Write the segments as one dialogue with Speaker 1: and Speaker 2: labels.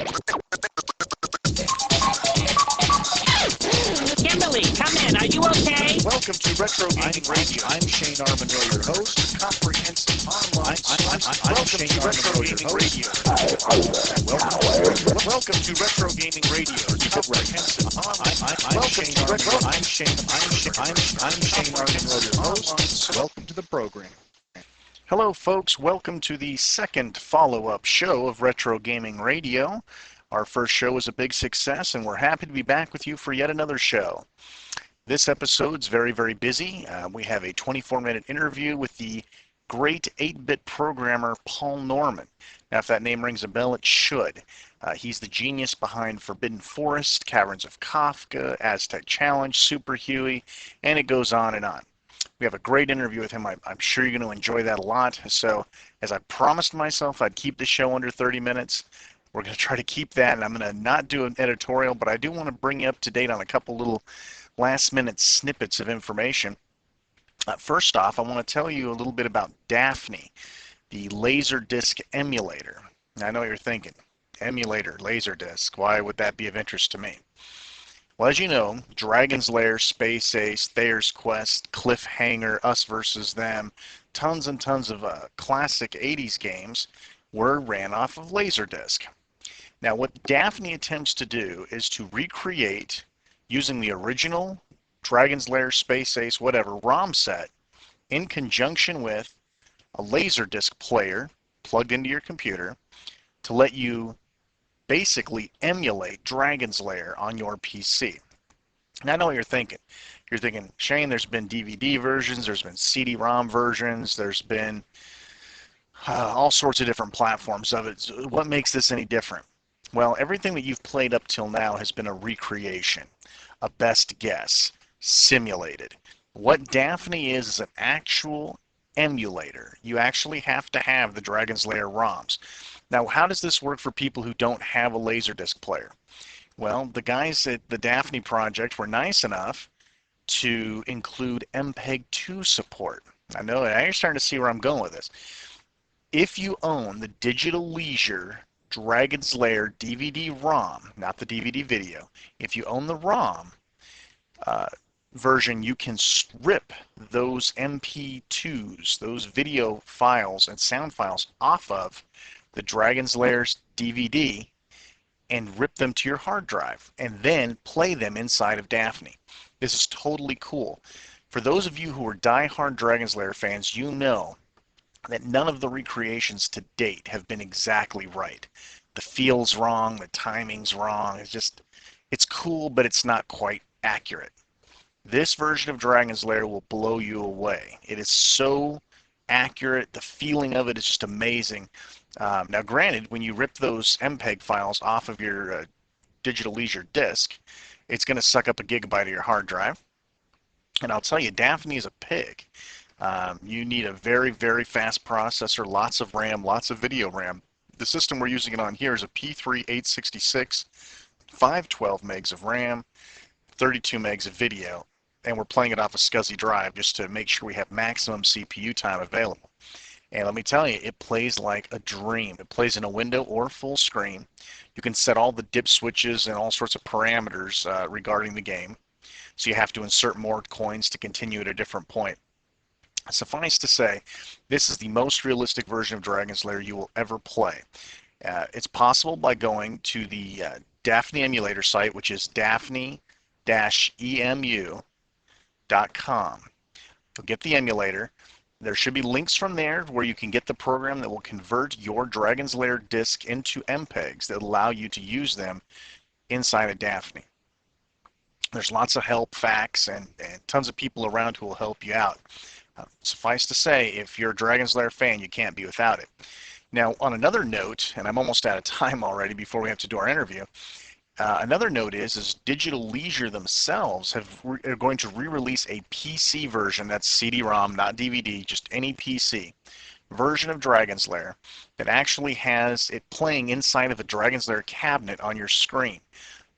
Speaker 1: Kimberly, come in. Are you okay?
Speaker 2: Welcome to RetroGaming Radio. I'm Shane Armanil, your host. Comprehensive online. I'm Shane Armanil, your host. Welcome to RetroGaming Radio. Comprehensive online. I'm Shane Armanil, your host. Welcome to the program. Hello, folks. Welcome to the second follow-up show of Retro Gaming Radio. Our first show was a big success, and we're happy to be back with you for yet another show. This episode's very, very busy. We have a 24-minute interview with the great 8-bit programmer Paul Norman. Now, if that name rings a bell, it should. He's the genius behind Forbidden Forest, Caverns of Kafka, Aztec Challenge, Super Huey, and it goes on and on. We have a great interview with him. I'm sure you're going to enjoy that a lot. So, as I promised myself, I'd keep the show under 30 minutes. We're going to try to keep that, and I'm going to not do an editorial, but I do want to bring you up to date on a couple little last-minute snippets of information. First off, I want to tell you a little bit about Daphne, the Laserdisc emulator. I know what you're thinking, emulator, Laserdisc, why would that be of interest to me? Well, as you know, Dragon's Lair, Space Ace, Thayer's Quest, Cliffhanger, Us vs. Them, tons and tons of classic 80s games were ran off of Laserdisc. Now, what Daphne attempts to do is to recreate, using the original Dragon's Lair, Space Ace, whatever, ROM set, in conjunction with a Laserdisc player plugged into your computer to let you basically emulate Dragon's Lair on your PC. Now, I know what you're thinking. You're thinking, Shane, there's been DVD versions, there's been CD-ROM versions, there's been all sorts of different platforms of it. So what makes this any different? Well, everything that you've played up till now has been a recreation, a best guess, simulated. What Daphne is an actual emulator. You actually have to have the Dragon's Lair ROMs. Now, how does this work for people who don't have a Laserdisc player? Well, the guys at the Daphne project were nice enough to include MPEG-2 support. I know, now you're starting to see where I'm going with this. If you own the Digital Leisure Dragon's Lair DVD-ROM, not the DVD video, if you own the ROM version, you can strip those MP2s, those video files and sound files off of the Dragon's Lair's DVD and rip them to your hard drive and then play them inside of Daphne. This is totally cool. For those of you who are die-hard Dragon's Lair fans, you know that none of the recreations to date have been exactly right. The feel's wrong, the timing's wrong. It's cool, but it's not quite accurate. This version of Dragon's Lair will blow you away. It is so accurate. The feeling of it is just amazing. Now, granted, when you rip those MPEG files off of your Digital Leisure disc, it's going to suck up a gigabyte of your hard drive. And I'll tell you, Daphne is a pig. You need a very, very fast processor, lots of RAM, lots of video RAM. The system we're using it on here is a P3 866, 512 megs of RAM, 32 megs of video, and we're playing it off a SCSI drive just to make sure we have maximum CPU time available. And let me tell you, it plays like a dream. It plays in a window or full screen. You can set all the dip switches and all sorts of parameters regarding the game. So you have to insert more coins to continue at a different point. Suffice to say, this is the most realistic version of Dragon's Lair you will ever play. It's possible by going to the Daphne emulator site, which is daphne-emu.com. You'll get the emulator. There should be links from there where you can get the program that will convert your Dragon's Lair disc into MPEGs that allow you to use them inside of Daphne. There's lots of help, facts, and tons of people around who will help you out. Suffice to say, if you're a Dragon's Lair fan, you can't be without it. Now, on another note, and I'm almost out of time already before we have to do our interview, another note is Digital Leisure themselves are going to re-release a PC version, that's CD-ROM, not DVD, just any PC version of Dragon's Lair that actually has it playing inside of a Dragon's Lair cabinet on your screen.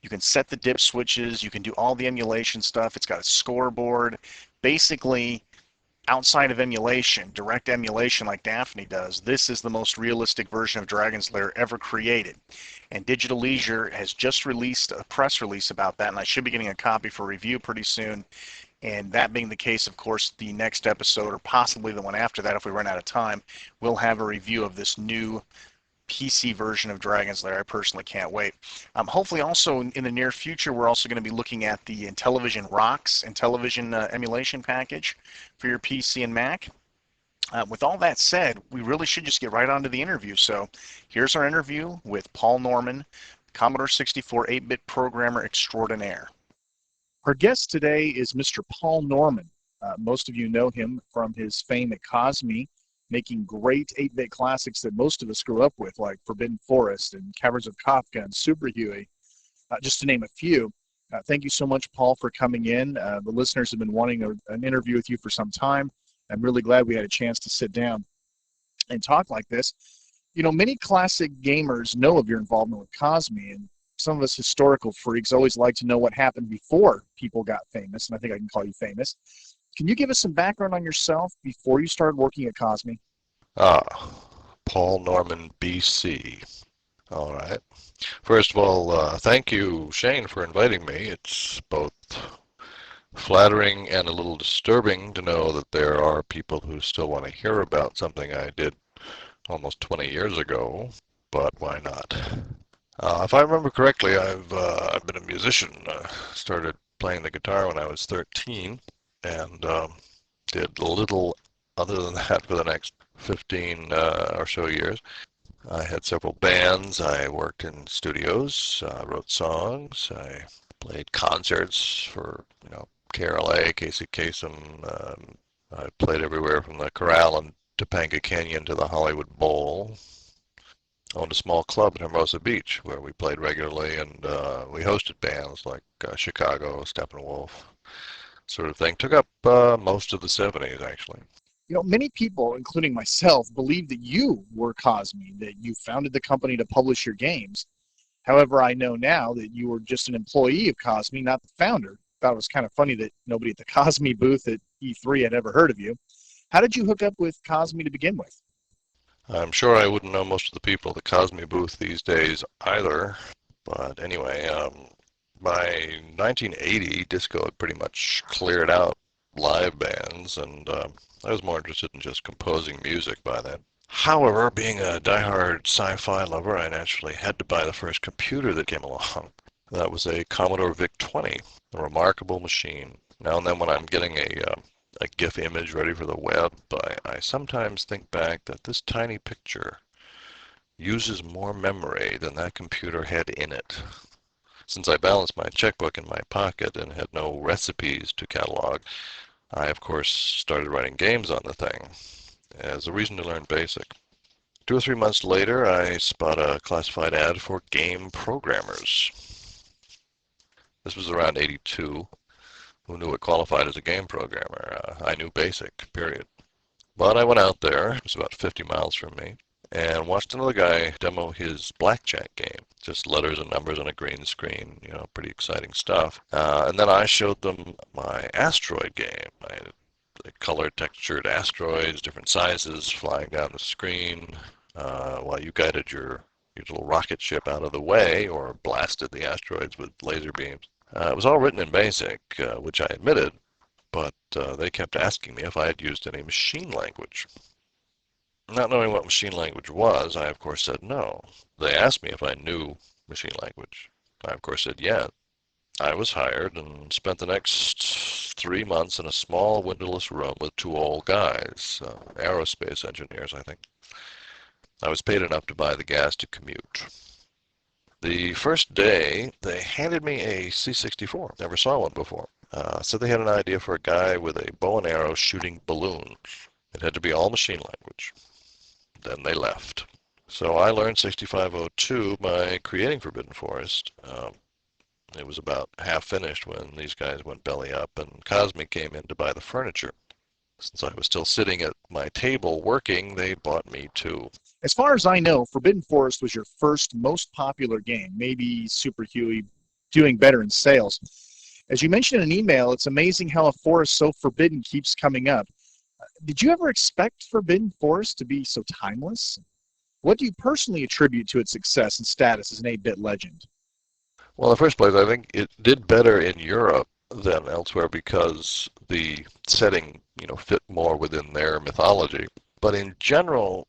Speaker 2: You can set the dip switches, you can do all the emulation stuff, it's got a scoreboard. Basically, outside of emulation, direct emulation like Daphne does, this is the most realistic version of Dragon's Lair ever created. And Digital Leisure has just released a press release about that, and I should be getting a copy for review pretty soon. And that being the case, of course, the next episode, or possibly the one after that if we run out of time, we'll have a review of this new PC version of Dragon's Lair. I personally can't wait. Hopefully also in the near future, we're also going to be looking at the Intellivision Rocks and Intellivision emulation package for your PC and Mac. With all that said, we really should just get right on to the interview. So here's our interview with Paul Norman, Commodore 64 8-bit programmer extraordinaire. Our guest today is Mr. Paul Norman. Most of you know him from his fame at Cosmi, making great 8-bit classics that most of us grew up with, like Forbidden Forest and Caverns of Kafka and Super Huey, just to name a few. Thank you so much, Paul, for coming in. The listeners have been wanting an interview with you for some time. I'm really glad we had a chance to sit down and talk like this. You know, many classic gamers know of your involvement with Cosmi, and some of us historical freaks always like to know what happened before people got famous, and I think I can call you famous. Can you give us some background on yourself before you started working at Cosmi?
Speaker 3: Paul Norman, BC. All right. First of all, thank you, Shane, for inviting me. It's both flattering and a little disturbing to know that there are people who still want to hear about something I did almost 20 years ago, but why not? If I remember correctly, I've been a musician. Started playing the guitar when I was 13, and did little other than that for the next 15 or so years. I had several bands. I worked in studios, wrote songs. I played concerts for, KRLA, Casey Kasem. I played everywhere from the Corral in Topanga Canyon to the Hollywood Bowl. Owned a small club in Hermosa Beach where we played regularly, and we hosted bands like Chicago, Steppenwolf, sort of thing. Took up most of the 70s, actually.
Speaker 2: You know, many people, including myself, believe that you were Cosmi, that you founded the company to publish your games. However, I know now that you were just an employee of Cosmi, not the founder. Thought it was kind of funny that nobody at the Cosmi booth at E3 had ever heard of you. How did you hook up with Cosmi to begin with?
Speaker 3: I'm sure I wouldn't know most of the people at the Cosmi booth these days either. But anyway, by 1980, disco had pretty much cleared out live bands, and I was more interested in just composing music by then. However, being a diehard sci-fi lover, I naturally had to buy the first computer that came along. That was a Commodore VIC-20, a remarkable machine. Now and then when I'm getting a GIF image ready for the web, I sometimes think back that this tiny picture uses more memory than that computer had in it. Since I balanced my checkbook in my pocket and had no recipes to catalog, I, of course, started writing games on the thing as a reason to learn BASIC. 2 or 3 months later, I spot a classified ad for game programmers. This was around 82. Who knew what qualified as a game programmer? I knew BASIC, period. But I went out there, it was about 50 miles from me, and watched another guy demo his blackjack game. Just letters and numbers on a green screen, pretty exciting stuff. And then I showed them my asteroid game. I had color-textured asteroids, different sizes, flying down the screen, while you guided your little rocket ship out of the way or blasted the asteroids with laser beams. It was all written in BASIC, which I admitted, but they kept asking me if I had used any machine language. Not knowing what machine language was, I of course said no. They asked me if I knew machine language. I of course said yes. I was hired and spent the next 3 months in a small windowless room with 2 old guys, aerospace engineers, I think. I was paid enough to buy the gas to commute. The first day, they handed me a C-64. Never saw one before. So they had an idea for a guy with a bow and arrow shooting balloons. It had to be all machine language. Then they left. So I learned 6502 by creating Forbidden Forest. It was about half finished when these guys went belly up, and Cosmi came in to buy the furniture. Since I was still sitting at my table working, they bought me too.
Speaker 2: As far as I know, Forbidden Forest was your first most popular game, maybe Super Huey doing better in sales. As you mentioned in an email, it's amazing how a forest so forbidden keeps coming up. Did you ever expect Forbidden Forest to be so timeless? What do you personally attribute to its success and status as an 8-bit legend?
Speaker 3: Well, in the first place, I think it did better in Europe than elsewhere because the setting, fit more within their mythology. But in general,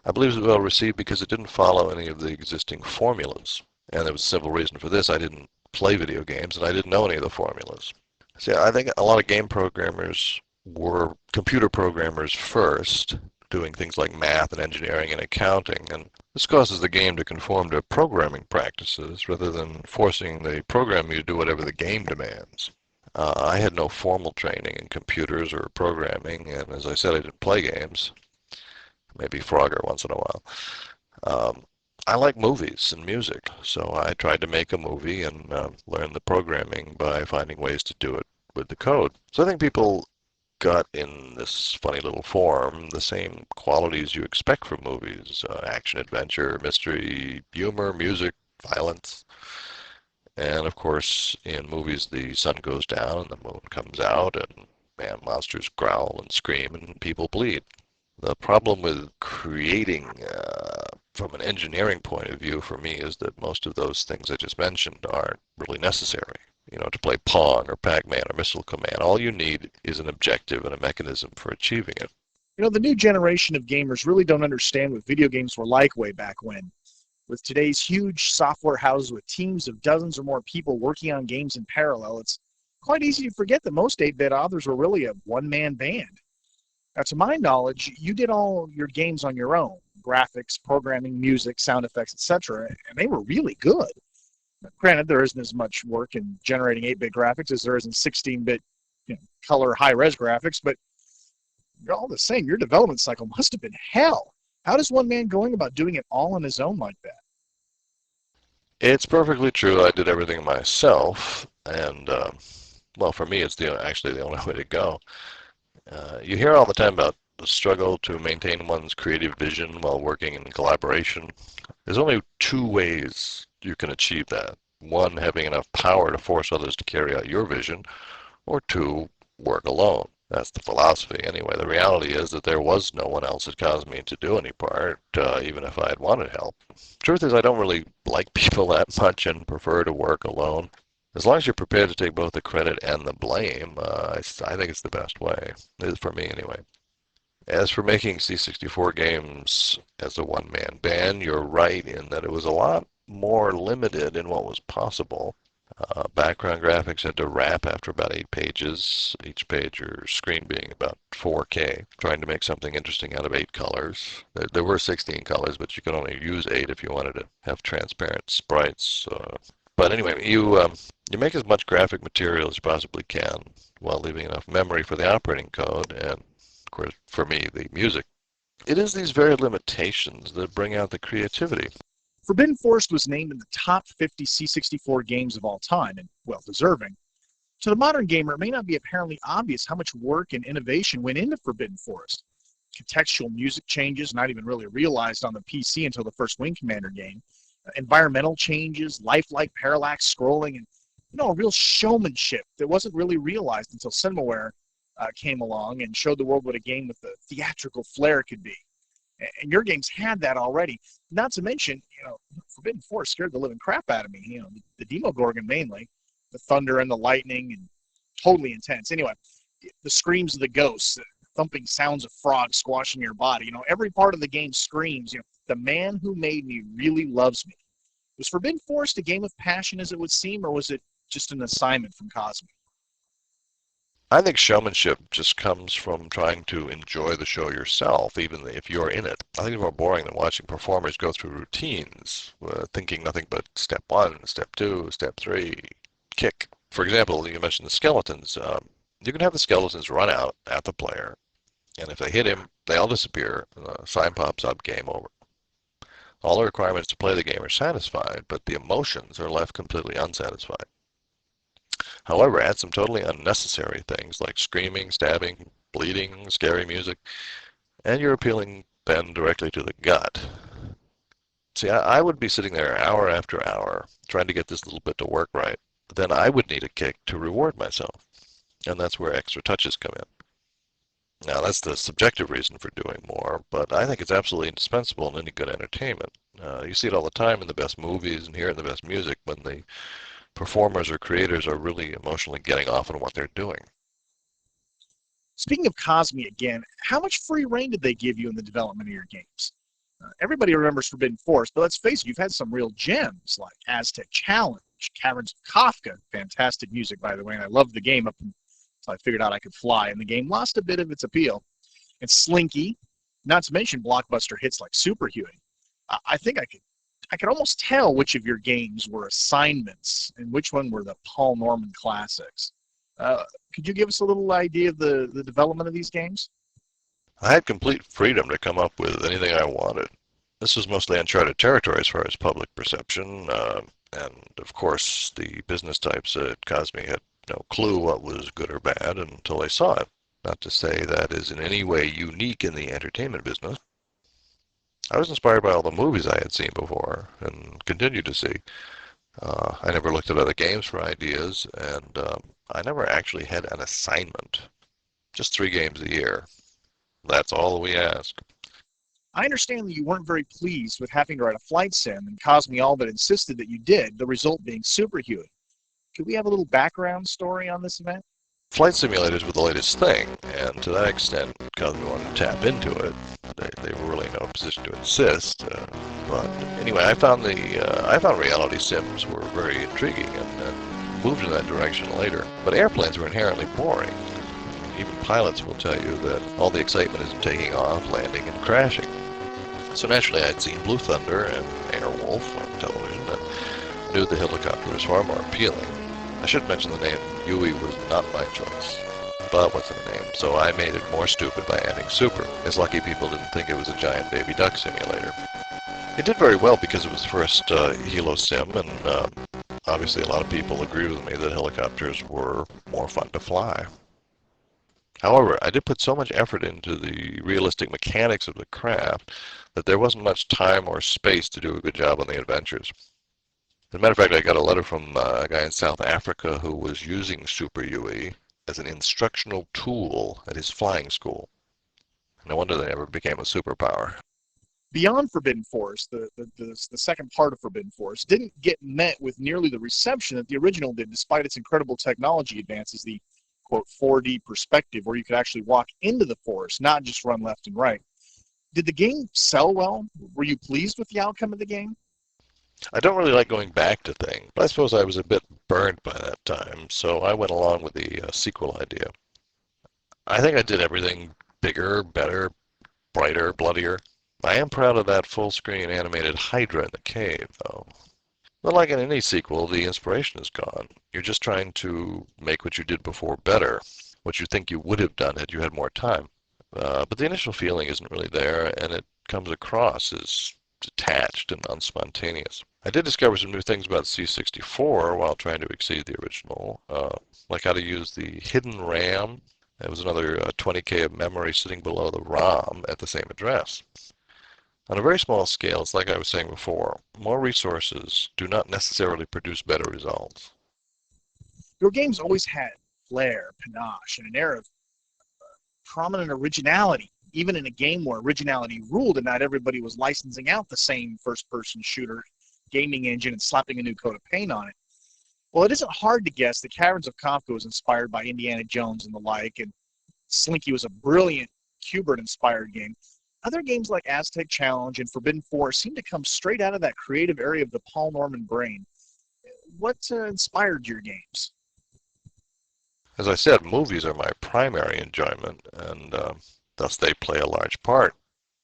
Speaker 3: I believe it was well received because it didn't follow any of the existing formulas. And there was a simple reason for this. I didn't play video games and I didn't know any of the formulas. See, I think a lot of game programmers were computer programmers first, doing things like math and engineering and accounting, and this causes the game to conform to programming practices rather than forcing the programmer to do whatever the game demands. I had no formal training in computers or programming, and as I said, I didn't play games, maybe Frogger once in a while. I like movies and music, so I tried to make a movie and learn the programming by finding ways to do it with the code. So I think people got in this funny little form the same qualities you expect from movies: action, adventure, mystery, humor, music, violence. And of course, in movies, the sun goes down and the moon comes out, and monsters growl and scream and people bleed. The problem with creating from an engineering point of view for me is that most of those things I just mentioned aren't really necessary. To play Pong or Pac-Man or Missile Command, all you need is an objective and a mechanism for achieving it.
Speaker 2: The new generation of gamers really don't understand what video games were like way back when. With today's huge software houses with teams of dozens or more people working on games in parallel, it's quite easy to forget that most 8-bit authors were really a one-man band. Now, to my knowledge, you did all your games on your own: graphics, programming, music, sound effects, etc., and they were really good. Granted, there isn't as much work in generating 8-bit graphics as there is in 16-bit color high-res graphics, but all the same, your development cycle must have been hell. How does one man going about doing it all on his own like that?
Speaker 3: It's perfectly true. I did everything myself, and well, for me, it's actually the only way to go. You hear all the time about the struggle to maintain one's creative vision while working in collaboration. There's only two ways you can achieve that. One, having enough power to force others to carry out your vision, or two, work alone. That's the philosophy anyway. The reality is that there was no one else at Cosmi to do any part, even if I had wanted help. Truth is, I don't really like people that much and prefer to work alone. As long as you're prepared to take both the credit and the blame, I think it's the best way. It is for me anyway. As for making C64 games as a one-man band, you're right in that it was a lot more limited in what was possible. Background graphics had to wrap after about 8 pages, each page or screen being about 4K. Trying to make something interesting out of 8 colors. There were 16 colors, but you could only use 8 if you wanted to have transparent sprites. But anyway, you make as much graphic material as you possibly can while leaving enough memory for the operating code and, of course, for me, the music. It is these very limitations that bring out the creativity.
Speaker 2: Forbidden Forest was named in the top 50 C64 games of all time, and well deserving. To the modern gamer, it may not be apparently obvious how much work and innovation went into Forbidden Forest. Contextual music changes, not even really realized on the PC until the first Wing Commander game. Environmental changes, lifelike parallax scrolling, and a real showmanship that wasn't really realized until Cinemaware came along and showed the world what a game with the theatrical flair could be. And your games had that already. Not to mention, Forbidden Forest scared the living crap out of me. The Demogorgon mainly, the thunder and the lightning, and totally intense. Anyway, the screams of the ghosts, the thumping sounds of frogs squashing your body. Every part of the game screams, the man who made me really loves me. Was Forbidden Forest a game of passion as it would seem, or was it just an assignment from Cosmi?
Speaker 3: I think showmanship just comes from trying to enjoy the show yourself, even if you're in it. I think it's more boring than watching performers go through routines, thinking nothing but step 1, step 2, step 3, kick. For example, you mentioned the skeletons. You can have the skeletons run out at the player, and if they hit him, they all disappear, and the sign pops up, game over. All the requirements to play the game are satisfied, but the emotions are left completely unsatisfied. However, add some totally unnecessary things like screaming, stabbing, bleeding, scary music, and you're appealing then directly to the gut. See, I would be sitting there hour after hour trying to get this little bit to work right. Then I would need a kick to reward myself. And that's where extra touches come in. Now, that's the subjective reason for doing more, but I think it's absolutely indispensable in any good entertainment. You see it all the time in the best movies and hear it in the best music when the performers or creators are really emotionally getting off on what they're doing.
Speaker 2: Speaking of Cosmi again, how much free reign did they give you in the development of your games? Everybody remembers Forbidden Forest, but let's face it, you've had some real gems like Aztec Challenge, Caverns of Kafka, fantastic music, by the way, and I loved the game up until I figured out I could fly, and the game lost a bit of its appeal. And Slinky, not to mention blockbuster hits like Super Huey. I think I could almost tell which of your games were assignments and which one were the Paul Norman classics. Could you give us a little idea of the development of these games?
Speaker 3: I had complete freedom to come up with anything I wanted. This was mostly uncharted territory as far as public perception, and of course the business types at Cosmi had no clue what was good or bad until they saw it. Not to say that is in any way unique in the entertainment business. I was inspired by all the movies I had seen before and continue to see. I never looked at other games for ideas, and I never actually had an assignment. Just 3 games a year. That's all we ask.
Speaker 2: I understand that you weren't very pleased with having to write a flight sim, and Cosmi all but insisted that you did, the result being Super Huey. Could we have a little background story on this event?
Speaker 3: Flight simulators were the latest thing, and to that extent, Cosmi wanted to tap into it. They were really in no position to insist. But anyway, I found reality sims were very intriguing and moved in that direction later. But airplanes were inherently boring. Even pilots will tell you that all the excitement is in taking off, landing, and crashing. So naturally, I'd seen Blue Thunder and Airwolf on television and knew the helicopter was far more appealing. I should mention the name Huey was not my choice, but what's in the name? So I made it more stupid by adding super, as lucky people didn't think it was a giant baby duck simulator. It did very well because it was the first helo sim, and obviously a lot of people agreed with me that helicopters were more fun to fly. However, I did put so much effort into the realistic mechanics of the craft that there wasn't much time or space to do a good job on the adventures. As a matter of fact, I got a letter from a guy in South Africa who was using Super Huey as an instructional tool at his flying school. No wonder they never became a superpower.
Speaker 2: Beyond Forbidden Forest, the second part of Forbidden Forest didn't get met with nearly the reception that the original did, despite its incredible technology advances, the quote 4D perspective, where you could actually walk into the forest, not just run left and right. Did the game sell well? Were you pleased with the outcome of the game?
Speaker 3: I don't really like going back to things, but I suppose I was a bit burned by that time, so I went along with the sequel idea. I think I did everything bigger, better, brighter, bloodier. I am proud of that full-screen animated Hydra in the cave, though. But like in any sequel, the inspiration is gone. You're just trying to make what you did before better, what you think you would have done had you had more time. But the initial feeling isn't really there, and it comes across as detached and unspontaneous. I did discover some new things about C64 while trying to exceed the original, like how to use the hidden RAM. There was another 20K of memory sitting below the ROM at the same address. On a very small scale, it's like I was saying before, more resources do not necessarily produce better results.
Speaker 2: Your games always had flair, panache, and an air of prominent originality. Even in a game where originality ruled and not everybody was licensing out the same first-person shooter gaming engine and slapping a new coat of paint on it. Well, it isn't hard to guess that Caverns of Kafka was inspired by Indiana Jones and the like, and Slinky was a brilliant Q*bert-inspired game. Other games like Aztec Challenge and Forbidden Forest seem to come straight out of that creative area of the Paul Norman brain. What inspired your games?
Speaker 3: As I said, movies are my primary enjoyment, and thus they play a large part.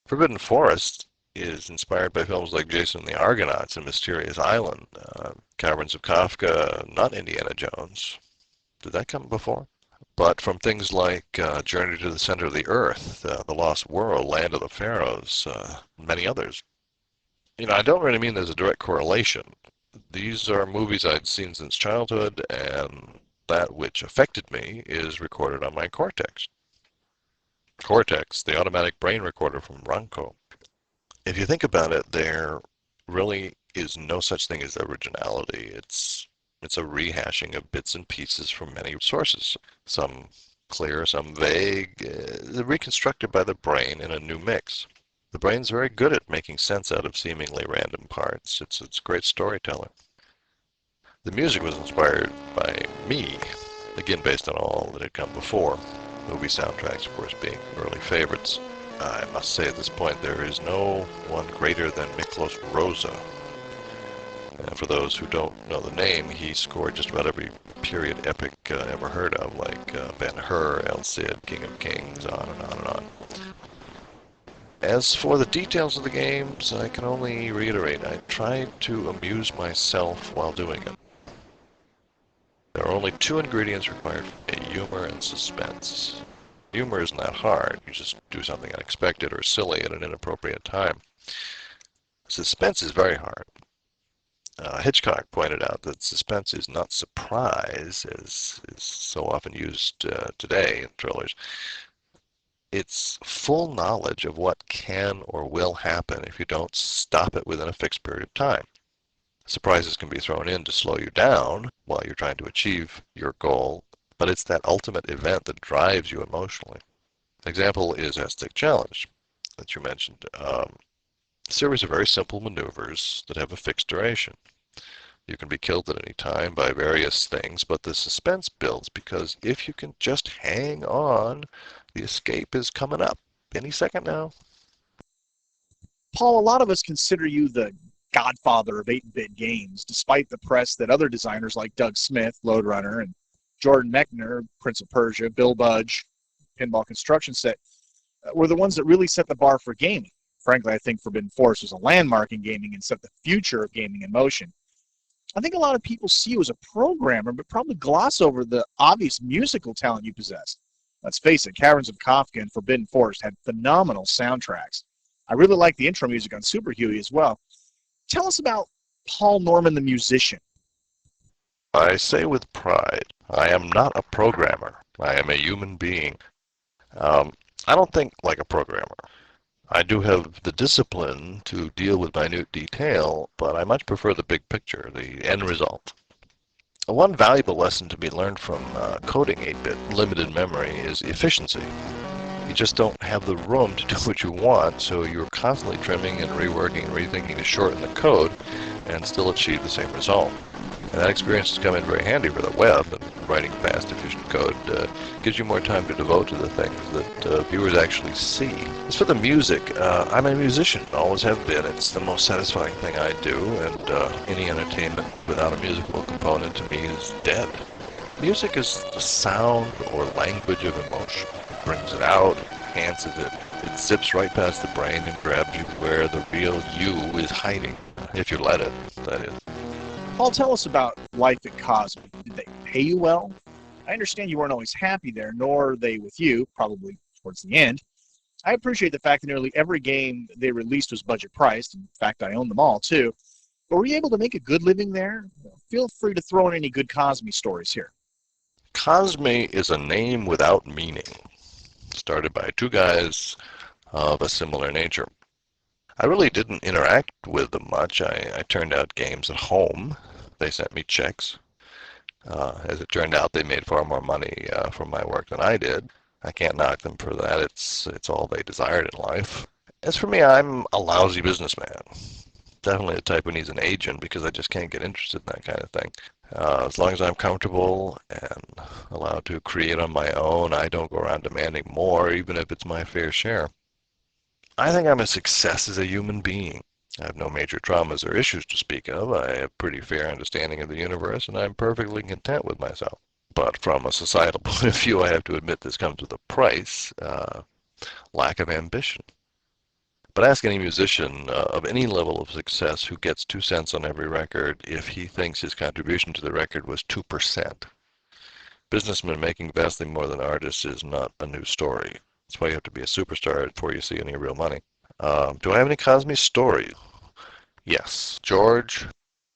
Speaker 3: Forbidden Forest is inspired by films like Jason and the Argonauts and Mysterious Island, Caverns of Kafka, not Indiana Jones. Did that come before? But from things like Journey to the Center of the Earth, The Lost World, Land of the Pharaohs, many others. You know, I don't really mean there's a direct correlation. These are movies I'd seen since childhood, and that which affected me is recorded on my Cortex. Cortex, the automatic brain recorder from Ronco. If you think about it, there really is no such thing as originality. It's a rehashing of bits and pieces from many sources, some clear, some vague, reconstructed by the brain in a new mix. The brain's very good at making sense out of seemingly random parts. It's great storytelling. The music was inspired by me, again based on all that had come before, movie soundtracks of course being early favorites. I must say at this point there is no one greater than Miklos Rosa. And for those who don't know the name, he scored just about every period epic ever heard of, like Ben-Hur, El Cid, King of Kings, on and on and on. As for the details of the games, I can only reiterate, I tried to amuse myself while doing it. There are only two ingredients required for me, humor and suspense. Humor isn't that hard, you just do something unexpected or silly at an inappropriate time. Suspense is very hard. Hitchcock pointed out that suspense is not surprise, as is so often used today in thrillers. It's full knowledge of what can or will happen if you don't stop it within a fixed period of time. Surprises can be thrown in to slow you down while you're trying to achieve your goal, but it's that ultimate event that drives you emotionally. An example is Aztec Challenge that you mentioned. A series of very simple maneuvers that have a fixed duration. You can be killed at any time by various things, but the suspense builds because if you can just hang on, the escape is coming up any second now.
Speaker 2: Paul, a lot of us consider you the godfather of 8-bit games, despite the press that other designers like Doug Smith, Lode Runner, and Jordan Mechner, Prince of Persia, Bill Budge, Pinball Construction Set, were the ones that really set the bar for gaming. Frankly, I think Forbidden Forest was a landmark in gaming and set the future of gaming in motion. I think a lot of people see you as a programmer, but probably gloss over the obvious musical talent you possess. Let's face it, Caverns of Kafka and Forbidden Forest had phenomenal soundtracks. I really like the intro music on Super Huey as well. Tell us about Paul Norman the musician.
Speaker 3: I say with pride, I am not a programmer. I am a human being. I don't think like a programmer. I do have the discipline to deal with minute detail, but I much prefer the big picture, the end result. One valuable lesson to be learned from coding 8-bit limited memory is efficiency. You just don't have the room to do what you want, so you're constantly trimming and reworking and rethinking to shorten the code and still achieve the same result. And that experience has come in very handy for the web, and writing fast, efficient code gives you more time to devote to the things that viewers actually see. As for the music, I'm a musician, always have been. It's the most satisfying thing I do, and any entertainment without a musical component to me is dead. Music is the sound or language of emotion. It brings it out, enhances it. It zips right past the brain and grabs you where the real you is hiding, if you let it, that is.
Speaker 2: Paul, tell us about life at Cosmi. Did they pay you well? I understand you weren't always happy there, nor are they with you, probably towards the end. I appreciate the fact that nearly every game they released was budget priced. In fact, I own them all, too. But were you able to make a good living there? Feel free to throw in any good Cosmi stories here.
Speaker 3: Cosmi is a name without meaning, started by two guys of a similar nature. I really didn't interact with them much. I turned out games at home. They sent me checks. As it turned out, they made far more money from my work than I did. I can't knock them for that. It's all they desired in life. As for me, I'm a lousy businessman. Definitely the type who needs an agent because I just can't get interested in that kind of thing. As long as I'm comfortable and allowed to create on my own, I don't go around demanding more, even if it's my fair share. I think I'm a success as a human being. I have no major traumas or issues to speak of. I have a pretty fair understanding of the universe, and I'm perfectly content with myself. But from a societal point of view, I have to admit this comes with a price, lack of ambition. But ask any musician of any level of success who gets 2 cents on every record if he thinks his contribution to the record was 2%. Businessmen making vastly more than artists is not a new story. That's why you have to be a superstar before you see any real money. Do I have any Cosmi stories? Yes. George,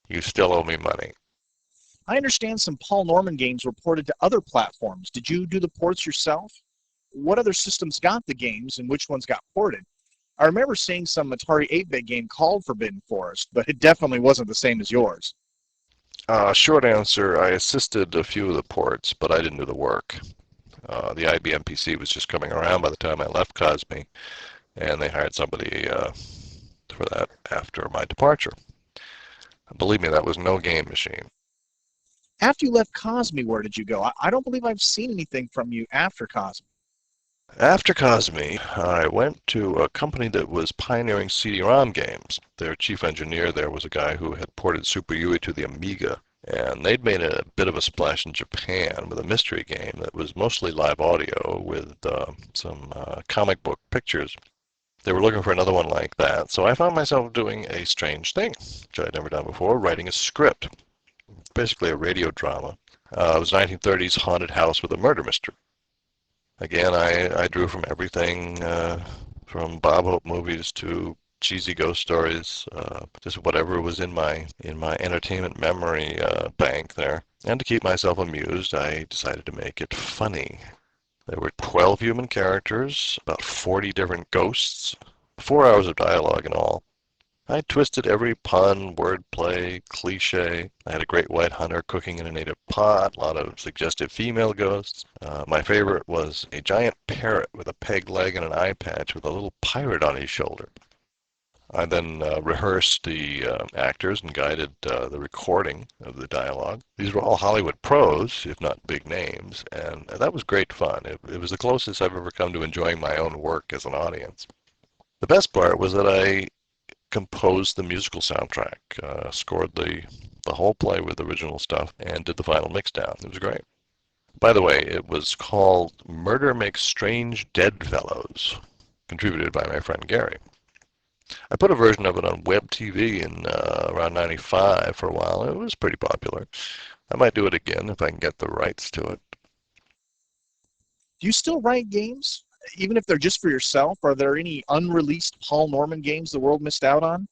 Speaker 3: you still owe me money.
Speaker 2: I understand some Paul Norman games were ported to other platforms. Did you do the ports yourself? What other systems got the games and which ones got ported? I remember seeing some Atari 8-bit game called Forbidden Forest, but it definitely wasn't the same as yours.
Speaker 3: Short answer, I assisted a few of the ports, but I didn't do the work. The IBM PC was just coming around by the time I left Cosmi, and they hired somebody for that after my departure. Believe me, that was no game machine.
Speaker 2: After you left Cosmi, where did you go? I don't believe I've seen anything from you after Cosmi.
Speaker 3: After Cosmi, I went to a company that was pioneering CD-ROM games. Their chief engineer there was a guy who had ported Super Huey to the Amiga, and they'd made a bit of a splash in Japan with a mystery game that was mostly live audio with some comic book pictures. They were looking for another one like that, so I found myself doing a strange thing, which I'd never done before, writing a script. Basically a radio drama. It was a 1930s haunted house with a murder mystery. Again, I drew from everything, from Bob Hope movies to cheesy ghost stories, just whatever was in my entertainment memory bank there. And to keep myself amused, I decided to make it funny. There were 12 human characters, about 40 different ghosts, 4 hours of dialogue in all. I twisted every pun, wordplay, cliche. I had a great white hunter cooking in a native pot, a lot of suggestive female ghosts. My favorite was a giant parrot with a peg leg and an eye patch with a little pirate on his shoulder. I then rehearsed the actors and guided the recording of the dialogue. These were all Hollywood pros, if not big names, and that was great fun. It was the closest I've ever come to enjoying my own work as an audience. The best part was that I composed the musical soundtrack, scored the whole play with original stuff, and did the final mixdown. It was great. By the way, it was called Murder Makes Strange Dead Fellows, contributed by my friend Gary. I put a version of it on web TV in around 95 for a while. It was pretty popular. I might do it again if I can get the rights to it.
Speaker 2: Do you still write games? Even if they're just for yourself, are there any unreleased Paul Norman games the world missed out on?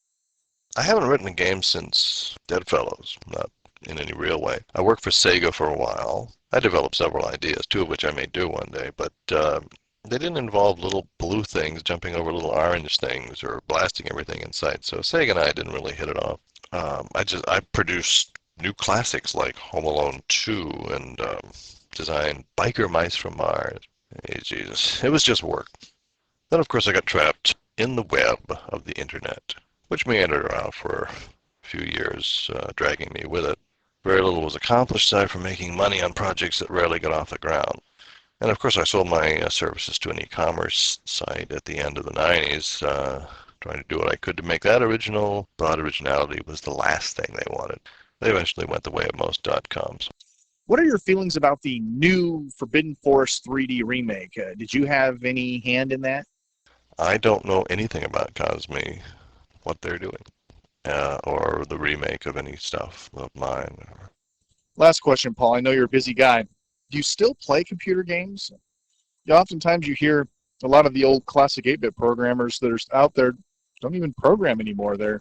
Speaker 3: I haven't written a game since Deadfellows, not in any real way. I worked for Sega for a while. I developed several ideas, 2 of which I may do one day, but they didn't involve little blue things jumping over little orange things or blasting everything in sight, so Sega and I didn't really hit it off. I produced new classics like Home Alone 2 and designed Biker Mice from Mars. Hey, Jesus. It was just work. Then, of course, I got trapped in the web of the internet, which meandered around for a few years, dragging me with it. Very little was accomplished aside from making money on projects that rarely got off the ground. And, of course, I sold my services to an e-commerce site at the end of the 90s, trying to do what I could to make that original, but originality was the last thing they wanted. They eventually went the way of most .coms.
Speaker 2: What are your feelings about the new Forbidden Forest 3D remake? Did you have any hand in that?
Speaker 3: I don't know anything about Cosmi, what they're doing, or the remake of any stuff of mine.
Speaker 2: Last question, Paul. I know you're a busy guy. Do you still play computer games? Oftentimes you hear a lot of the old classic 8-bit programmers that are out there don't even program anymore. They're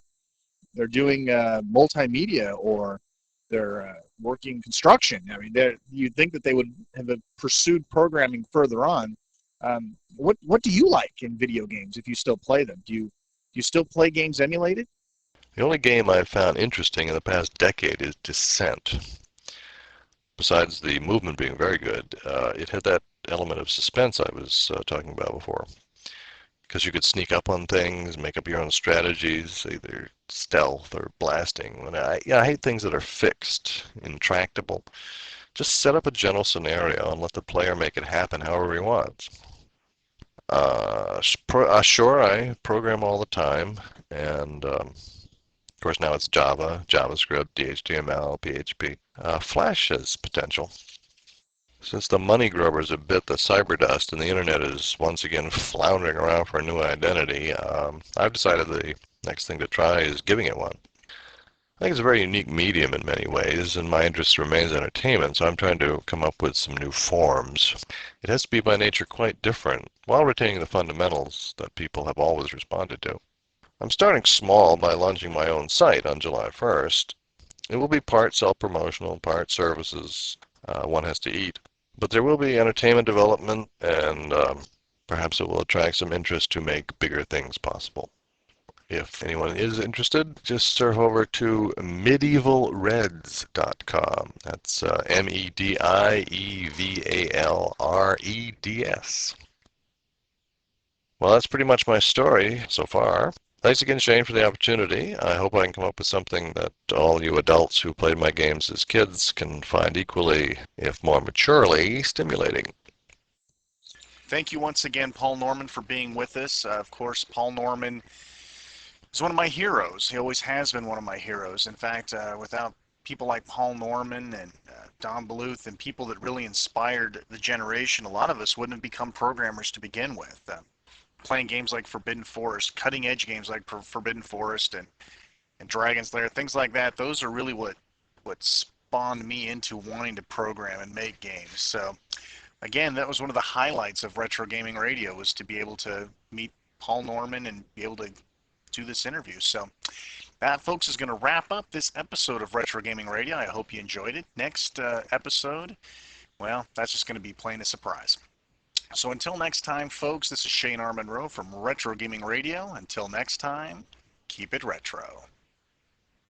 Speaker 2: doing multimedia, or they're working construction. I mean, you'd think that they would have pursued programming further on. What do you like in video games if you still play them? Do you still play games emulated?
Speaker 3: The only game I've found interesting in the past decade is Descent. Besides the movement being very good, it had that element of suspense I was talking about before. Because you could sneak up on things, make up your own strategies, either stealth or blasting. And I hate things that are fixed, intractable. Just set up a general scenario and let the player make it happen however he wants. Sure, I program all the time, and of course now it's Java, JavaScript, HTML, PHP. Flash has potential. Since the money grubbers have bit the cyber dust and the internet is once again floundering around for a new identity, I've decided the next thing to try is giving it one. I think it's a very unique medium in many ways, and my interest remains entertainment, so I'm trying to come up with some new forms. It has to be by nature quite different, while retaining the fundamentals that people have always responded to. I'm starting small by launching my own site on July 1st. It will be part self-promotional, part services. One has to eat. But there will be entertainment development, and perhaps it will attract some interest to make bigger things possible. If anyone is interested, just surf over to medievalreds.com. That's MEDIEVALREDS. Well, that's pretty much my story so far. Thanks again, Shane, for the opportunity. I hope I can come up with something that all you adults who played my games as kids can find equally, if more maturely, stimulating.
Speaker 2: Thank you once again, Paul Norman, for being with us. Of course, Paul Norman is one of my heroes. He always has been one of my heroes. In fact, without people like Paul Norman and Don Bluth and people that really inspired the generation, a lot of us wouldn't have become programmers to begin with. Playing games like Forbidden Forest, cutting edge games like Forbidden Forest and Dragon's Lair, things like that, those are really what spawned me into wanting to program and make games. So again, that was one of the highlights of Retro Gaming Radio, was to be able to meet Paul Norman and be able to do this interview. So that, folks, is going to wrap up this episode of Retro Gaming Radio. I hope you enjoyed it. Next episode, well, that's just going to be plain a surprise. So until next time, folks, this is Shane R. Monroe from Retro Gaming Radio. Until next time, keep it retro.